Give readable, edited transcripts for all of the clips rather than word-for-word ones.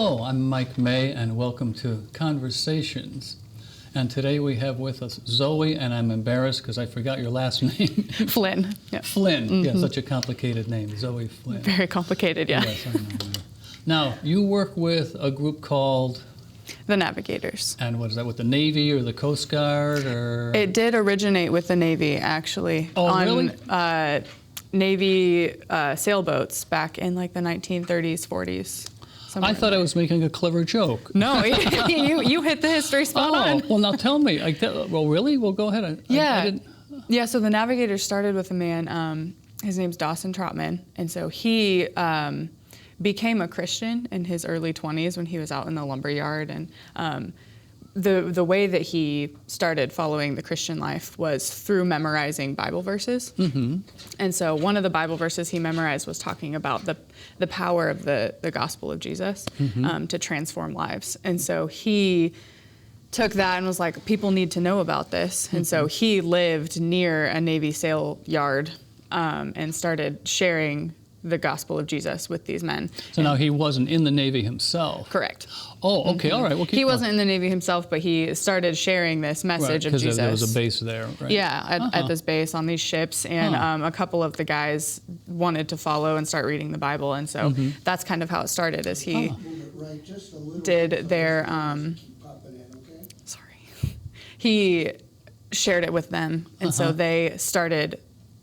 Hello, I'm Mike May, and welcome to Conversations. And today we have with us Zoe, and I'm embarrassed because I forgot your last name. Flynn. Yeah. Flynn. Mm-hmm. Yeah, such a complicated name, Zoe Flynn. Very complicated, yeah. Yes, I know. Now, you work with a group called... The Navigators. And what is that, with the Navy or the Coast Guard? Or It did originate with the Navy, actually. Oh, really? Navy sailboats back in like the 1930s, 40s. I thought I was making a clever joke. No, you hit the history spot on. Well, now tell me. Well, really? Well, go ahead. Yeah, so the Navigators started with a man, his name's Dawson Trotman, and so he became a Christian in his early 20s when he was out in the lumber yard, and the way that he started following the Christian life was through memorizing Bible verses. Mm-hmm. And so one of the Bible verses he memorized was talking about the power of the gospel of Jesus to transform lives. And so he took that and was like, people need to know about this. And so he lived near a Navy sail yard and started sharing the gospel of Jesus with these men. So now he wasn't in the Navy himself. Correct. Oh, okay, all right. Well, he wasn't in the Navy himself, but he started sharing this message of Jesus. Because there was a base there, right? Yeah, at this base on these ships, and a couple of the guys wanted to follow and start reading the Bible, and so that's kind of how it started, as he did their, he shared it with them, and so they started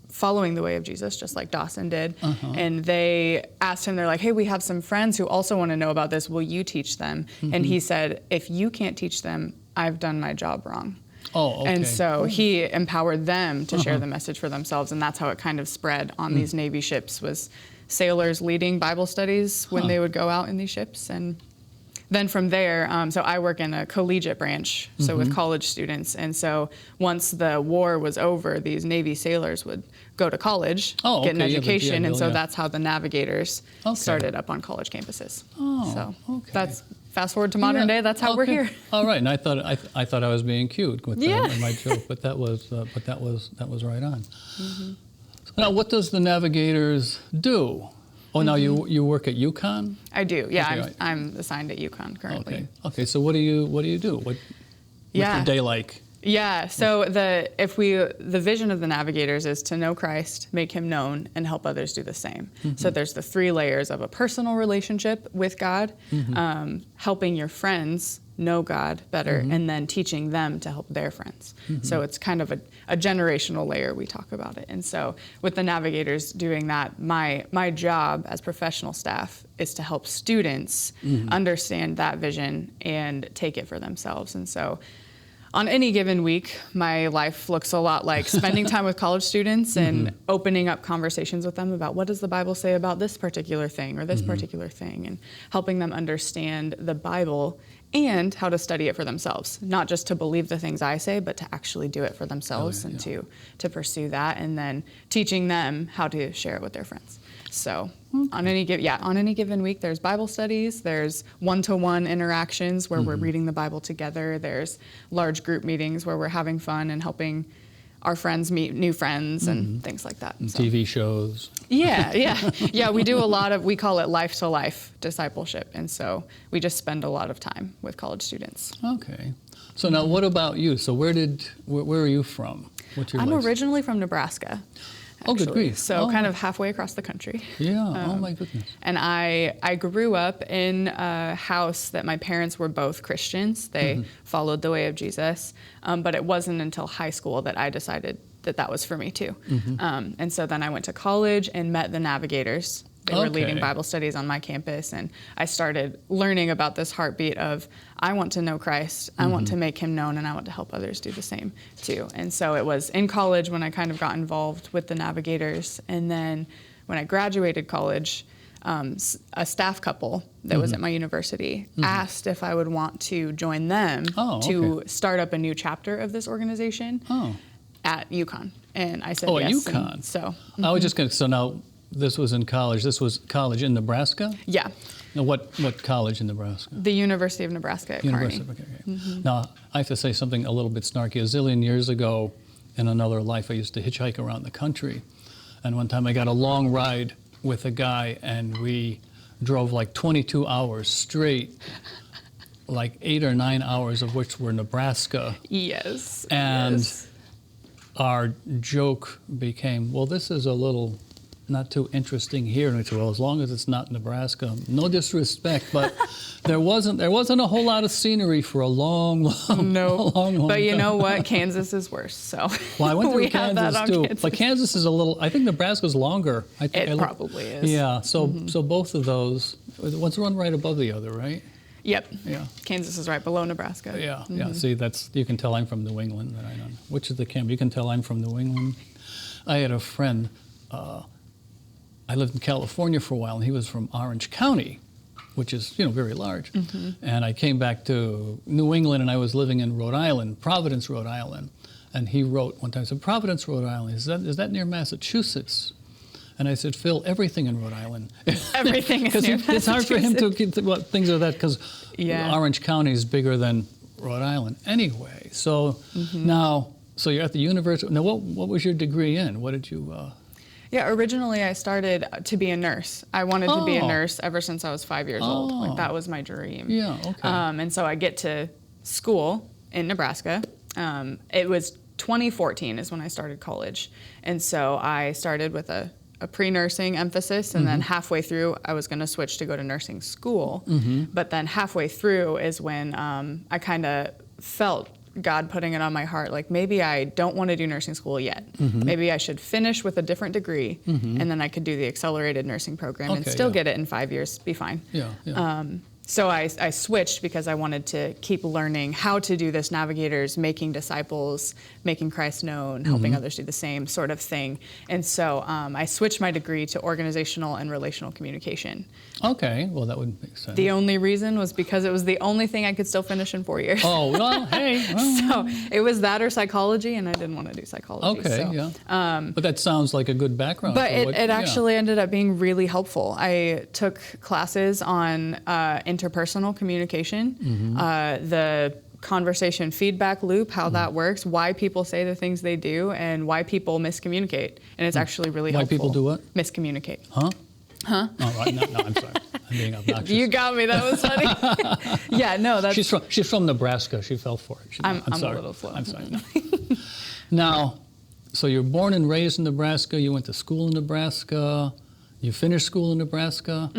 following the way of Jesus, just like Dawson did. And they asked him, they're like, hey, we have some friends who also want to know about this. Will you teach them? And he said, if you can't teach them, I've done my job wrong. Oh, okay. And so he empowered them to share the message for themselves. And that's how it kind of spread on these Navy ships, was sailors leading Bible studies when they would go out in these ships. And then from there, so I work in a collegiate branch, so with college students. And so once the war was over, these Navy sailors would go to college, get an education, and so that's how the Navigators started up on college campuses. So that's fast forward to modern day. That's how we're here. All right, and I thought I was being cute with my joke, but that was right on. So now, what does the Navigators do? Oh, now you work at UConn? I do. Yeah, I'm assigned at UConn currently. Okay. So what do you do? What's your day like? Yeah. So the vision of the Navigators is to know Christ, make Him known, and help others do the same. So there's the 3 layers of a personal relationship with God, helping your friends know God better, and then teaching them to help their friends. So it's kind of a generational layer, we talk about it. And so with the Navigators doing that, my job as professional staff is to help students understand that vision and take it for themselves. And so on any given week, my life looks a lot like spending time with college students and opening up conversations with them about what does the Bible say about this particular thing or this particular thing, and helping them understand the Bible and how to study it for themselves, not just to believe the things I say, but to actually do it for themselves and to pursue that, and then teaching them how to share it with their friends. So on any given week, there's Bible studies, there's one-to-one interactions where we're reading the Bible together, there's large group meetings where we're having fun and helping our friends meet new friends and things like that. So. TV shows. Yeah, we do we call it life-to-life discipleship, and so we just spend a lot of time with college students. Okay. So now what about you? So where are you from? What's your I'm life? Originally from Nebraska. Oh, good grief. So kind of halfway across the country. Yeah, oh my goodness. And I grew up in a house that my parents were both Christians. They followed the way of Jesus. But it wasn't until high school that I decided that was for me too. And so then I went to college and met the Navigators. They were leading Bible studies on my campus, and I started learning about this heartbeat of, I want to know Christ, I want to make Him known, and I want to help others do the same too. And so it was in college when I kind of got involved with the Navigators, and then when I graduated college, a staff couple that was at my university asked if I would want to join them to start up a new chapter of this organization at UConn. And I said yes. At UConn. And so I was just going to, so now this was in college. This was college in Nebraska? Yeah. Now what college in Nebraska? The University of Nebraska at Kearney. Now, I have to say something a little bit snarky. A zillion years ago, in another life, I used to hitchhike around the country. And one time I got a long ride with a guy, and we drove like 22 hours straight, like 8 or 9 hours of which were Nebraska. Yes. And yes. our joke became, well, this is a little not too interesting here. And we said, well, as long as it's not Nebraska, no disrespect, but there wasn't a whole lot of scenery for a long long But you time. know what? Kansas is worse. So Well, I went we through have that Kansas on too, Kansas. but Kansas is a little. I think Nebraska's longer. I think It probably is. Yeah, so both of those, one's one right above the other, right? Yep. Yeah. Kansas is right below Nebraska. Yeah, yeah. See, you can tell I'm from New England. That I don't. Which is the camp? You can tell I'm from New England. I had a friend. I lived in California for a while, and he was from Orange County, which is very large. And I came back to New England, and I was living in Rhode Island, Providence, Rhode Island. And he wrote one time, said, Providence, Rhode Island, is that near Massachusetts? And I said, Phil, everything in Rhode Island. Everything is near It's hard for him to Massachusetts. keep things like that, because Yeah. Orange County is bigger than Rhode Island. Anyway, so now, so you're at the university. Now, what was your degree in? What did you... Yeah, originally I started to be a nurse. I wanted to be a Oh. nurse ever since I was 5 years old. Oh. Like that was my dream. Yeah, okay. And so I get to school in Nebraska. It was 2014 is when I started college. And so I started with a pre-nursing emphasis, and then halfway through I was going to switch to go to nursing school. But then halfway through is when I kind of felt God putting it on my heart, like maybe I don't want to do nursing school yet. Maybe I should finish with a different degree, and then I could do the accelerated nursing program and Okay, still yeah. get it in 5 years, be fine. Yeah. So I switched because I wanted to keep learning how to do this Navigators, making disciples, making Christ known, helping others do the same sort of thing. And so I switched my degree to organizational and relational communication. Okay, well, that would make sense. The only reason was because it was the only thing I could still finish in 4 years. Oh, well, hey. Well, So it was that or psychology, and I didn't want to do psychology. okay, so. yeah. But that sounds like a good background. But for it actually ended up being really helpful. I took classes on interpersonal communication, the conversation feedback loop, how that works, why people say the things they do, and why people miscommunicate. And it's actually really Why helpful. people do what? Miscommunicate. Huh? Oh, right. No, I'm sorry. I'm being obnoxious. You got me. That was funny. Yeah, no, that's... She's from Nebraska. She fell for it. I'm sorry. a little slow. I'm sorry. Now, so you're born and raised in Nebraska. You went to school in Nebraska. You finished school in Nebraska.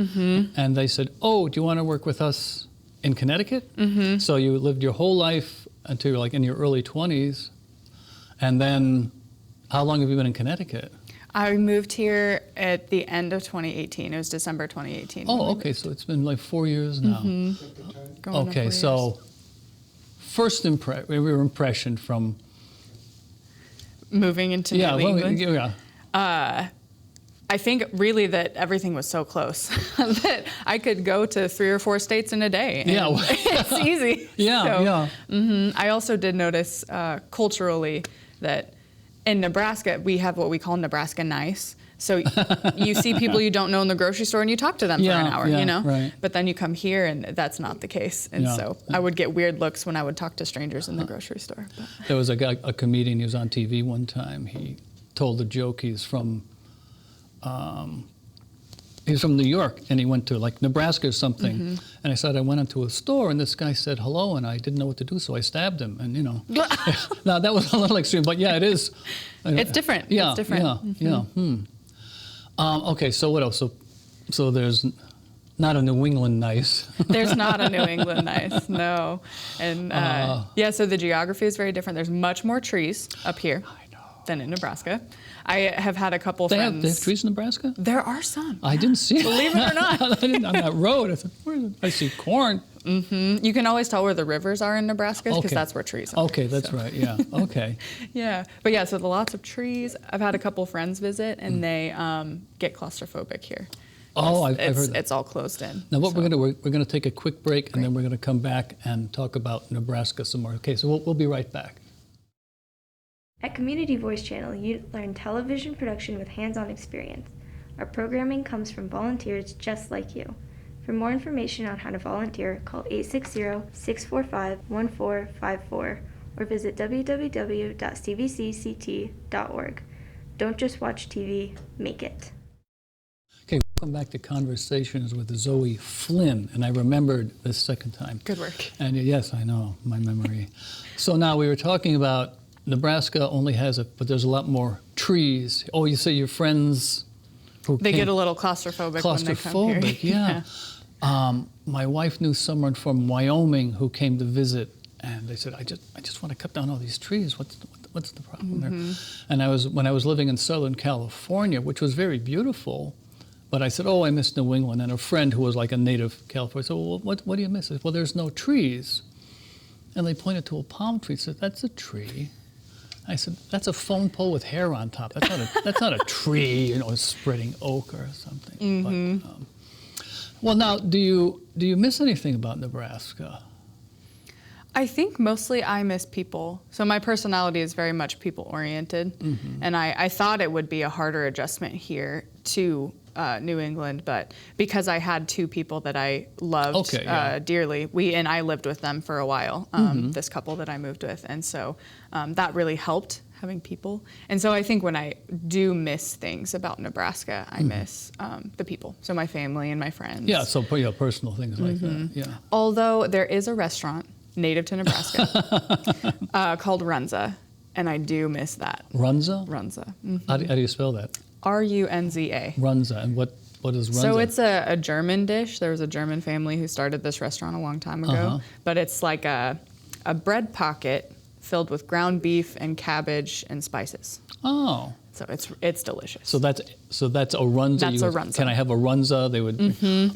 And they said, oh, do you want to work with us in Connecticut? So you lived your whole life until you're like in your early 20s. And then how long have you been in Connecticut? I moved here at the end of 2018. It was December 2018. when Oh, we okay. moved. So it's been like 4 years now. Going on 4 Okay, years. so first your impression from Moving into New well, England. yeah. I think really that everything was so close that I could go to 3 or 4 states in a day. And Yeah. it's easy. Yeah, So, I also did notice culturally that in Nebraska, we have what we call Nebraska nice. So you see people you don't know in the grocery store and you talk to them for an hour, Yeah, you know? right. But then you come here and that's not the case. And Yeah. so I would get weird looks when I would talk to strangers in the grocery store. But. There was a guy, a comedian, he was on TV one time. He told a joke. He's from New York, and he went to like Nebraska or something. And I said, I went into a store, and this guy said hello, and I didn't know what to do, so I stabbed him. And now that was a little extreme, but yeah, it is. It's different. Yeah, It's different. yeah. Okay, so what else? So there's not a New England nice. There's not a New England nice, no. And so the geography is very different. There's much more trees up here than in Nebraska. I have had a couple friends. They have trees in Nebraska? There are some. I didn't see it. Believe it or not. I didn't, on that road. I said, where is it? I see corn. You can always tell where the rivers are in Nebraska because Okay. that's where trees are. Okay, that's right. Yeah. Okay. Yeah. But yeah, so the lots of trees. I've had a couple friends visit and they get claustrophobic here. Oh, I've heard that. It's all closed in. Now, what so. we're going to take a quick break, and then we're going to come back and talk about Nebraska some more. Okay, so we'll be right back. At Community Voice Channel, you learn television production with hands-on experience. Our programming comes from volunteers just like you. For more information on how to volunteer, call 860-645-1454 or visit www.cvcct.org. Don't just watch TV, make it. Okay, welcome back to Conversations with Zoe Flynn. And I remembered this second time. Good work. And yes, I know, my memory. So now we were talking about Nebraska only has but there's a lot more trees. Oh, you say your friends who They get a little claustrophobic when they come here. Claustrophobic, yeah. My wife knew someone from Wyoming who came to visit, and they said, I just want to cut down all these trees. What's the problem there? And when I was living in Southern California, which was very beautiful, but I said, I miss New England. And a friend who was like a native Californian said, well, what do you miss? I said, well, there's no trees. And they pointed to a palm tree. Said, that's a tree. I said, that's a phone pole with hair on top. That's not a tree, spreading oak or something. But, well, now, do you miss anything about Nebraska? I think mostly I miss people. So my personality is very much people-oriented. And I thought it would be a harder adjustment here to New England, but because I had two people that I loved dearly, I lived with them for a while, this couple that I moved with. And so that really helped, having people. And so I think when I do miss things about Nebraska, I miss the people. So my family and my friends. Yeah, so personal things like that, yeah. Although there is a restaurant native to Nebraska called Runza, and I do miss that. Runza? Runza. How do you spell that? Runza. Runza, and what is Runza? So it's a German dish. There was a German family who started this restaurant a long time ago, but it's like a bread pocket filled with ground beef and cabbage and spices. Oh. So it's delicious. So that's a Runza. That's a Runza. Can I have a Runza? They would.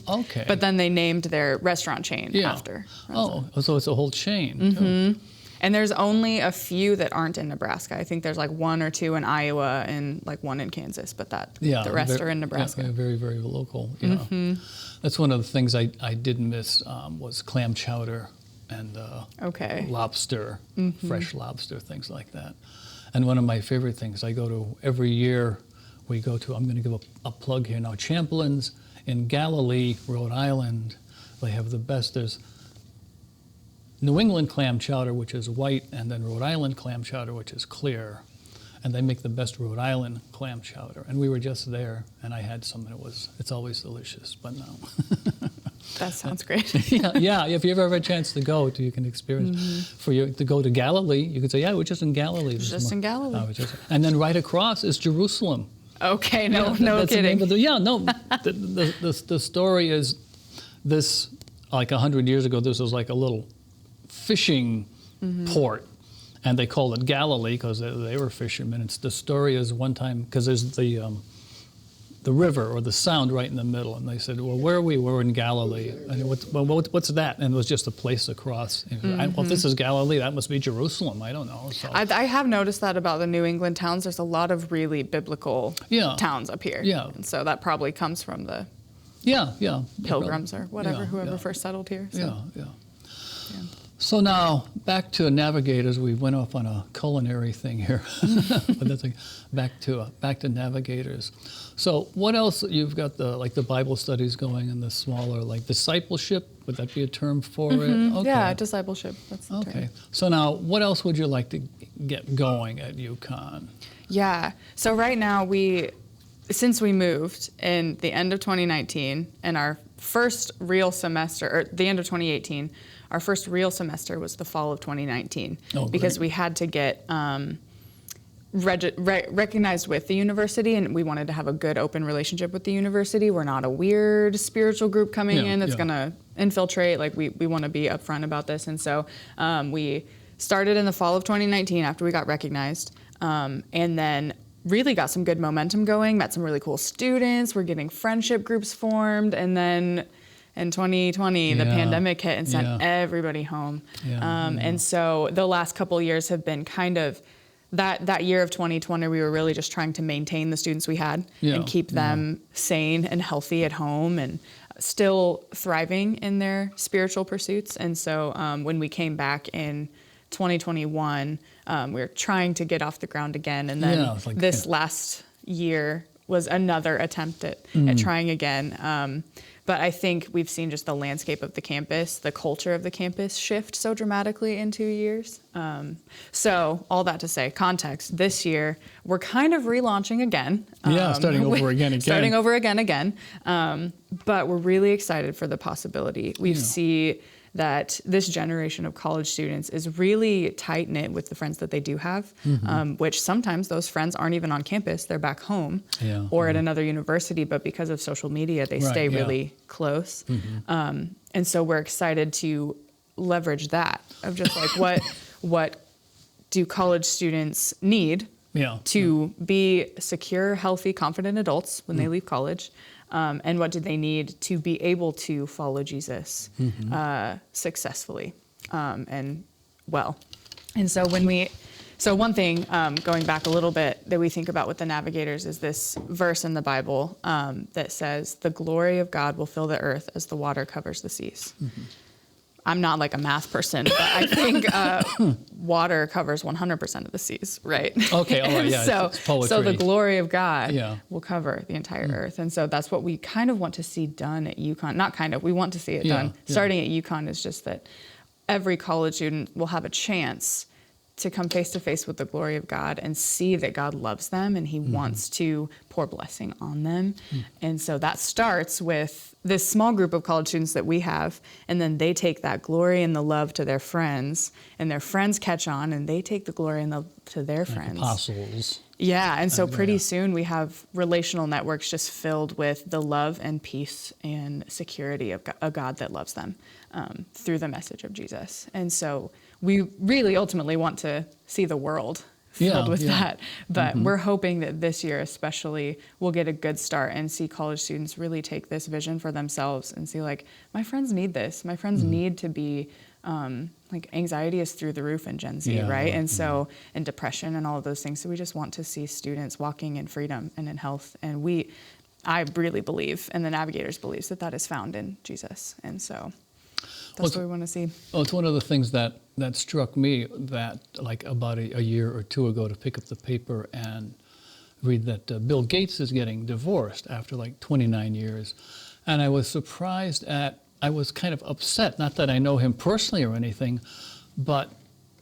Okay. But then they named their restaurant chain after Runza. Oh, so it's a whole chain. And there's only a few that aren't in Nebraska. I think there's like one or two in Iowa and like one in Kansas, but the rest are in Nebraska. Yeah, very, very local. Yeah. That's one of the things I did miss was clam chowder and lobster, fresh lobster, things like that. And one of my favorite things I go to every year, I'm going to give a plug here now, Champlin's in Galilee, Rhode Island. They have the best. There's New England clam chowder, which is white, and then Rhode Island clam chowder, which is clear. And they make the best Rhode Island clam chowder. And we were just there, and I had some, and it's always delicious, but no. That sounds great. yeah, if you ever have a chance to go, you can experience. For you to go to Galilee, you could say, we're just in Galilee. In Galilee. And then right across is Jerusalem. Okay, no that's kidding. The story is this, like 100 years ago, this was like a little fishing port, and they called it Galilee because they were fishermen. The story is one time, because there's the river or the sound right in the middle, and they said, well, where are we? We're in Galilee. And what's that? And it was just a place across. Well, if this is Galilee, that must be Jerusalem. I don't know. So. I have noticed that about the New England towns. There's a lot of really biblical towns up here. Yeah. And so that probably comes from the pilgrims or whatever, whoever first settled here. So. Yeah. So now, back to Navigators. We went off on a culinary thing here, but that's back to Navigators. So what else? You've got the Bible studies going and the smaller, like discipleship. Would that be a term for it? Okay. Yeah, discipleship. That's the term. Okay. So now, what else would you like to get going at UConn? Yeah. So right now, since we moved in the end of 2019 and our first real semester, or the end of 2018, our first real semester was the fall of 2019 because we had to get recognized with the university, and we wanted to have a good open relationship with the university. We're not a weird spiritual group coming in that's going to infiltrate. Like we want to be upfront about this. And so we started in the fall of 2019 after we got recognized, and then really got some good momentum going, met some really cool students, we're getting friendship groups formed, and then in 2020, the pandemic hit and sent everybody home. And so the last couple years have been kind of, that year of 2020, we were really just trying to maintain the students we had and keep them sane and healthy at home and still thriving in their spiritual pursuits. And so when we came back in 2021, we were trying to get off the ground again. And then last year, was another attempt at trying again. But I think we've seen just the landscape of the campus, the culture of the campus shift so dramatically in 2 years. So all that to say, context, this year, we're kind of relaunching again. Starting over again. Starting over again. But we're really excited for the possibility. We see that this generation of college students is really tight-knit with the friends that they do have, which sometimes those friends aren't even on campus, they're back home or at another university, but because of social media, they stay really close. And so we're excited to leverage that of just like what do college students need to be secure, healthy, confident adults when they leave college, and what do they need to be able to follow Jesus successfully and well. And so one thing, going back a little bit, that we think about with the Navigators is this verse in the Bible that says, "The glory of God will fill the earth as the water covers the seas." I'm not like a math person, but I think water covers 100% of the seas, right? Okay, all right, yeah. It's poetry. So the glory of God will cover the entire earth. And so that's what we kind of want to see done at UConn. Not kind of, we want to see it done. Starting at UConn is just that every college student will have a chance to come face to face with the glory of God and see that God loves them and he wants to pour blessing on them. And so that starts with this small group of college students that we have, and then they take that glory and the love to their friends, and their friends catch on and they take the glory and love to their friends. Apostles. Yeah, and so pretty soon we have relational networks just filled with the love and peace and security of a God that loves them through the message of Jesus. And so we really ultimately want to see the world filled with that. But we're hoping that this year especially we'll get a good start and see college students really take this vision for themselves and see like, my friends need this. My friends need to be, like anxiety is through the roof in Gen Z, right? And so, and depression and all of those things. So we just want to see students walking in freedom and in health. And I really believe, and the Navigators believes that is found in Jesus. And so that's what we want to see. Well, it's one of the things that struck me that like about a year or two ago to pick up the paper and read that Bill Gates is getting divorced after like 29 years. And I was surprised I was kind of upset, not that I know him personally or anything, but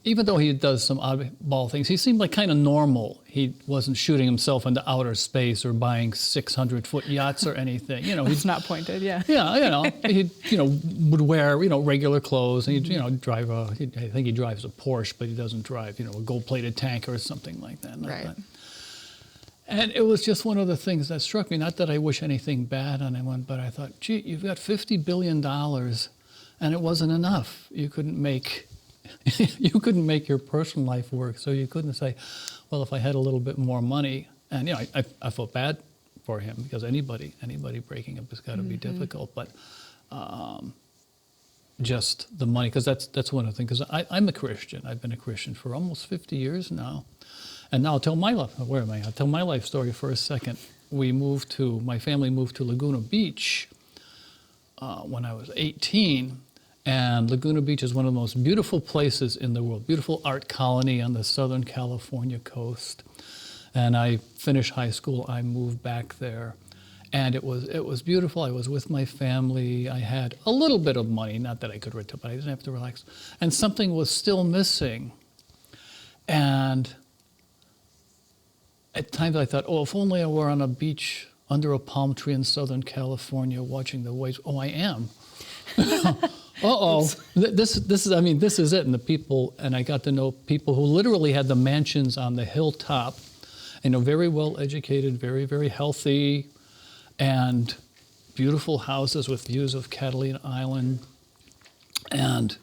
even though he does some oddball things, he seemed like kind of normal. He wasn't shooting himself into outer space or buying 600-foot yachts or anything. You know, he's not pointed, Yeah, he would wear regular clothes. And he'd drive I think he drives a Porsche, but he doesn't drive a gold-plated tanker or something like that. Right. And it was just one of the things that struck me. Not that I wish anything bad on anyone, but I thought, gee, you've got $50 billion, and it wasn't enough. You couldn't make your personal life work. So you couldn't say, well, if I had a little bit more money, and I felt bad for him because anybody breaking up has got to be difficult. But just the money, because that's one of the things. Because I'm a Christian. I've been a Christian for almost 50 years now. And now I'll tell my life. Where am I? I'll tell my life story for a second. My family moved to Laguna Beach when I was 18. And Laguna Beach is one of the most beautiful places in the world. Beautiful art colony on the Southern California coast. And I finished high school. I moved back there. And it was beautiful. I was with my family. I had a little bit of money, not that I could retire, but I didn't have to relax. And something was still missing. And at times I thought, if only I were on a beach under a palm tree in Southern California watching the waves. Oh, I am. This is it. And I got to know people who literally had the mansions on the hilltop, very well educated, very, very healthy, and beautiful houses with views of Catalina Island. And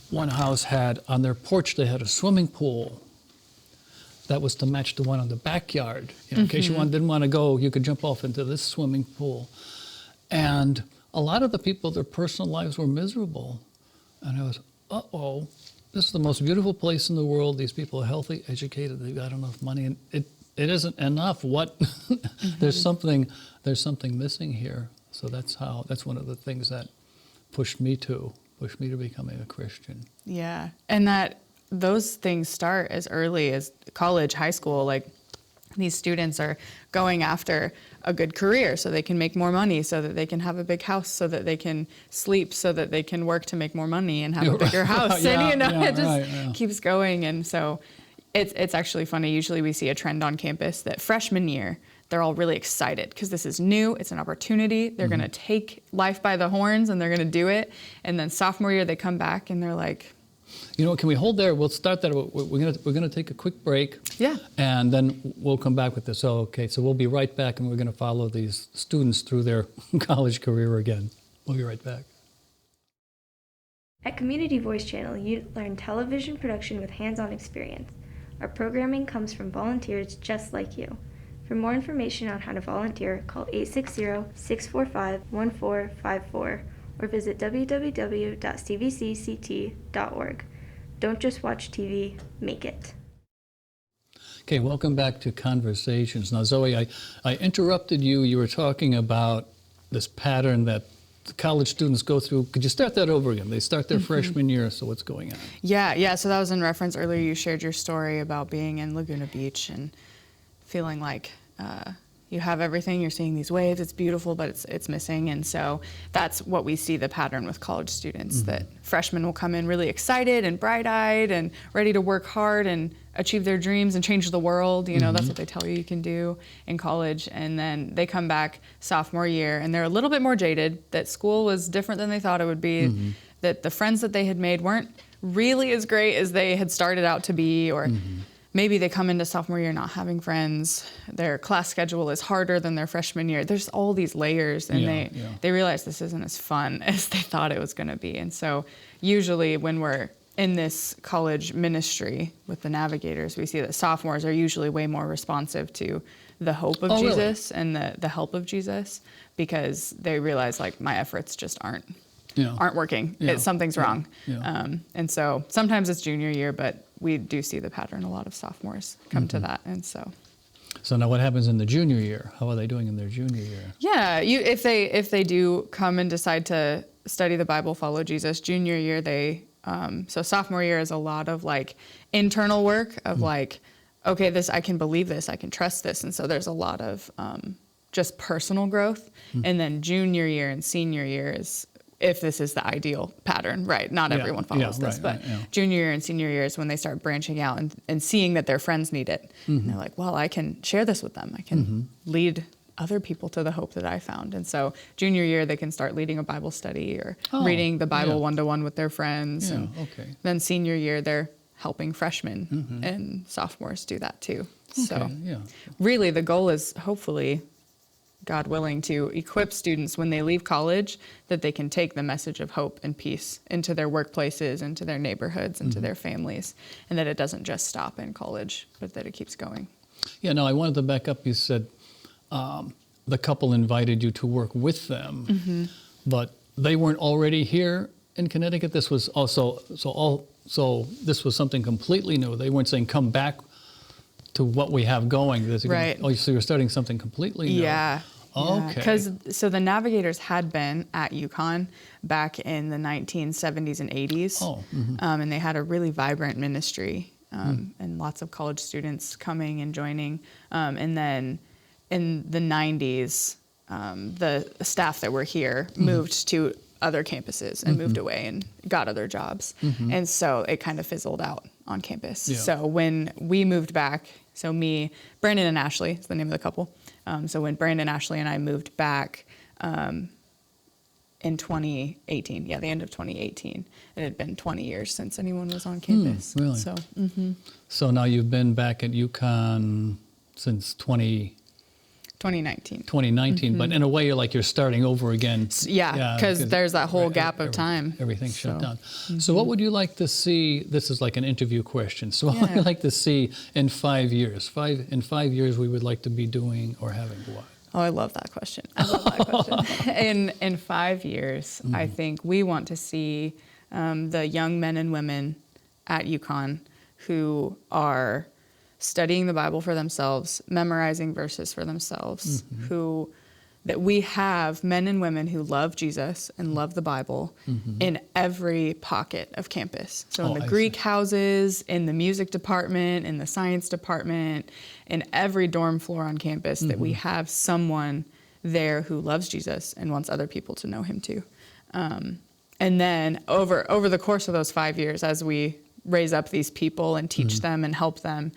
one house had, on their porch, they had a swimming pool that was to match the one on the backyard. In case you didn't want to go, you could jump off into this swimming pool. And a lot of the people, their personal lives were miserable. And I was, this is the most beautiful place in the world. These people are healthy, educated, they've got enough money. And it isn't enough. There's something missing here. So that's one of the things that pushed me to becoming a Christian. Yeah. And those things start as early as college, high school. Like these students are going after a good career so they can make more money, so that they can have a big house, so that they can sleep, so that they can work to make more money and have a bigger house. And it just keeps going. And so it's actually funny. Usually we see a trend on campus that freshman year, they're all really excited because this is new. It's an opportunity. They're going to take life by the horns and they're going to do it. And then sophomore year, they come back and they're like, you know, can we hold there? We'll start that. We're gonna take a quick break. Yeah. And then we'll come back with this. So, okay, so we'll be right back, and we're going to follow these students through their college career again. We'll be right back. At Community Voice Channel, you learn television production with hands-on experience. Our programming comes from volunteers just like you. For more information on how to volunteer, call 860-645-1454 or visit www.cvcct.org. Don't just watch TV, make it. Okay, welcome back to Conversations. Now, Zoe, I interrupted you. You were talking about this pattern that the college students go through. Could you start that over again? They start their freshman year, so what's going on? Yeah, so that was in reference earlier. You shared your story about being in Laguna Beach and feeling like you have everything, you're seeing these waves, it's beautiful, but it's missing. And so that's what we see the pattern with college students, that freshmen will come in really excited and bright-eyed and ready to work hard and achieve their dreams and change the world. You know, that's what they tell you can do in college. And then they come back sophomore year and they're a little bit more jaded, that school was different than they thought it would be, that the friends that they had made weren't really as great as they had started out to be, or maybe they come into sophomore year not having friends. Their class schedule is harder than their freshman year. There's all these layers, and they realize this isn't as fun as they thought it was going to be. And so usually when we're in this college ministry with the Navigators, we see that sophomores are usually way more responsive to the hope of Jesus and the help of Jesus, because they realize, like, my efforts just aren't working. Something's wrong. And so sometimes it's junior year, but we do see the pattern. A lot of sophomores come to that. And so now what happens in the junior year? How are they doing in their junior year? Yeah, if they do come and decide to study the Bible, follow Jesus, junior year so sophomore year is a lot of like internal work of like, okay, I can believe this, I can trust this. And so there's a lot of just personal growth. And then junior year and senior year is, if this is the ideal pattern, right? Not everyone follows this, but junior year and senior year is when they start branching out and seeing that their friends need it. And they're like, well, I can share this with them. I can lead other people to the hope that I found. And so junior year, they can start leading a Bible study or reading the Bible one-to-one with their friends. And then senior year, they're helping freshmen and sophomores do that too. So really the goal is, hopefully, God willing, to equip students when they leave college, that they can take the message of hope and peace into their workplaces, into their neighborhoods, into their families, and that it doesn't just stop in college, but that it keeps going. Yeah, no, I wanted to back up. You said the couple invited you to work with them, but they weren't already here in Connecticut. This was also, so this was something completely new. They weren't saying, come back to what we have going. Right. So you're starting something completely new. Yeah. Okay. Because the Navigators had been at UConn back in the 1970s and 80s, and they had a really vibrant ministry, and lots of college students coming and joining. And then in the 90s, the staff that were here moved to other campuses and moved away and got other jobs. And so it kind of fizzled out on campus. Yeah. So when we moved back, so me, Brandon and Ashley is the name of the couple. So when Brandon, Ashley, and I moved back in 2018, the end of 2018, it had been 20 years since anyone was on campus. Really? So, So now you've been back at UConn since 2019, but in a way you're starting over again. Yeah, because there's that whole gap of time. Everything's shut down. So what would you like to see? This is like an interview question. So what would you like to see in 5 years? In 5 years we would like to be doing or having what? Oh, I love that question. In 5 years, I think we want to see the young men and women at UConn who are studying the Bible for themselves, memorizing verses for themselves, who that we have men and women who love Jesus and love the Bible in every pocket of campus. So in the Greek houses, in the music department, in the science department, in every dorm floor on campus, that we have someone there who loves Jesus and wants other people to know him too. And then over the course of those 5 years, as we raise up these people and teach them and help them,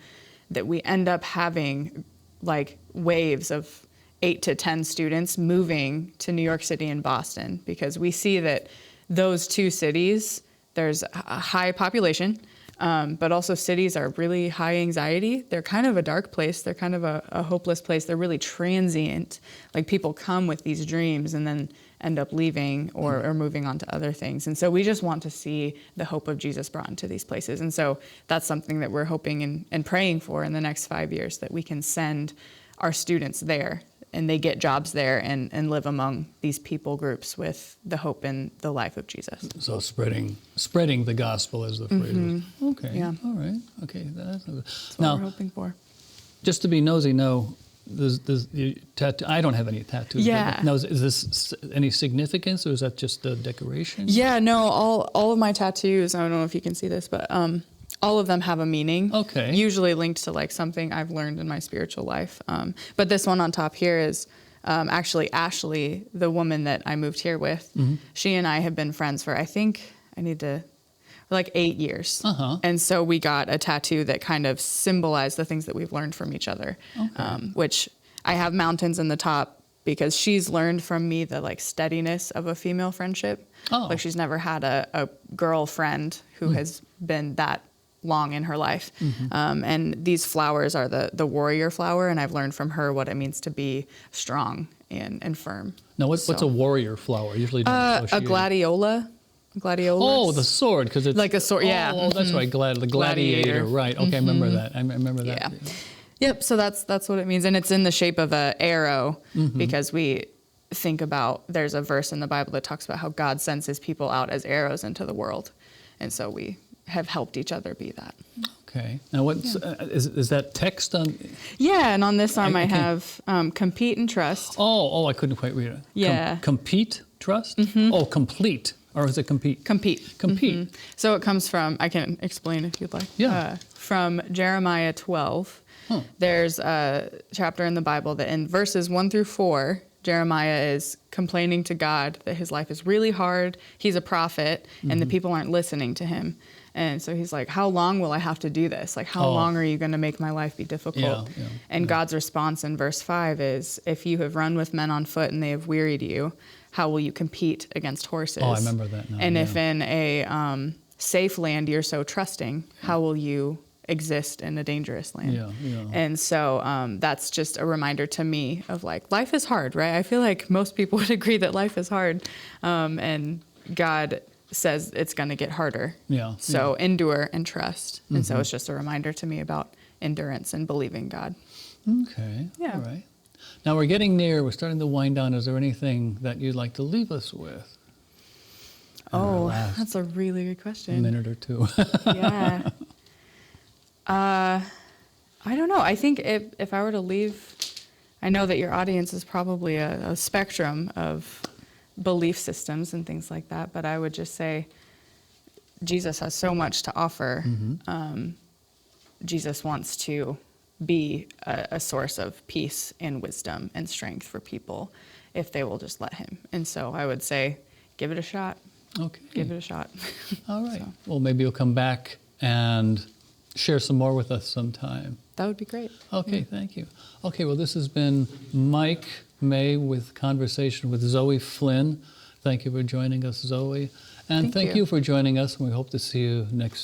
that we end up having like waves of 8 to 10 students moving to New York City and Boston, because we see that those two cities, there's a high population, but also cities are really high anxiety. They're kind of a dark place. They're kind of a hopeless place. They're really transient. Like people come with these dreams and then end up leaving or moving on to other things. And so we just want to see the hope of Jesus brought into these places. And so that's something that we're hoping and praying for in the next 5 years, that we can send our students there and they get jobs there and live among these people groups with the hope and the life of Jesus. So spreading the gospel is the phrase. Okay. Yeah. All right. Okay. That's what now, we're hoping for. just to be nosy, no, there's tattoo. I don't have any tattoos. Yeah. But now, is this any significance, or is that just a decoration? Yeah, no, all of my tattoos, I don't know if you can see this, but all of them have a meaning. Okay. Usually linked to like something I've learned in my spiritual life. But this one on top here is actually Ashley, the woman that I moved here with. She and I have been friends for, I think, like 8 years. And so we got a tattoo that kind of symbolized the things that we've learned from each other, which I have mountains in the top because she's learned from me the like steadiness of a female friendship. Like she's never had a girlfriend who has been that long in her life. And these flowers are the warrior flower, and I've learned from her what it means to be strong and firm. Now, what's a warrior flower? Usually don't A associate. gladiola. Gladiolus. Oh, the sword, because it's like a sword. Yeah. Oh, that's right. The gladiator. Right. Okay, I remember that. I remember that. Yeah. Yep. So that's what it means, and it's in the shape of an arrow because we think about, there's a verse in the Bible that talks about how God sends his people out as arrows into the world, and so we have helped each other be that. Okay. Now, what's is that text on? Yeah, and on this arm I have compete and trust. Oh, I couldn't quite read it. Yeah. Compete, trust. Oh, complete. Or is it compete? Compete. Compete. So it comes from, I can explain if you'd like. Yeah. From Jeremiah 12. There's a chapter in the Bible that in verses 1 through 4, Jeremiah is complaining to God that his life is really hard. He's a prophet, and the people aren't listening to him. And so he's like, how long will I have to do this? Like, how long are you going to make my life be difficult? And God's response in verse 5 is, if you have run with men on foot and they have wearied you, how will you compete against horses? Oh, I remember that now. And if in a safe land you're so trusting, how will you exist in a dangerous land? And so that's just a reminder to me of like, life is hard, right? I feel like most people would agree that life is hard. And God says it's going to get harder. So endure and trust. And so it's just a reminder to me about endurance and believing God. Okay. Yeah. All right. Now we're starting to wind down. Is there anything that you'd like to leave us with? Oh, that's a really good question. A minute or two. Yeah. I don't know. I think if I were to leave, I know that your audience is probably a spectrum of belief systems and things like that, but I would just say Jesus has so much to offer. Jesus wants to be a source of peace and wisdom and strength for people if they will just let him. And so I would say, give it a shot. Okay. Give it a shot. All right. Well, maybe you'll come back and share some more with us sometime. That would be great. Okay, thank you. Okay, well, this has been Mike May with Conversation with Zoe Flynn. Thank you for joining us, Zoe. And thank you for joining us, and we hope to see you next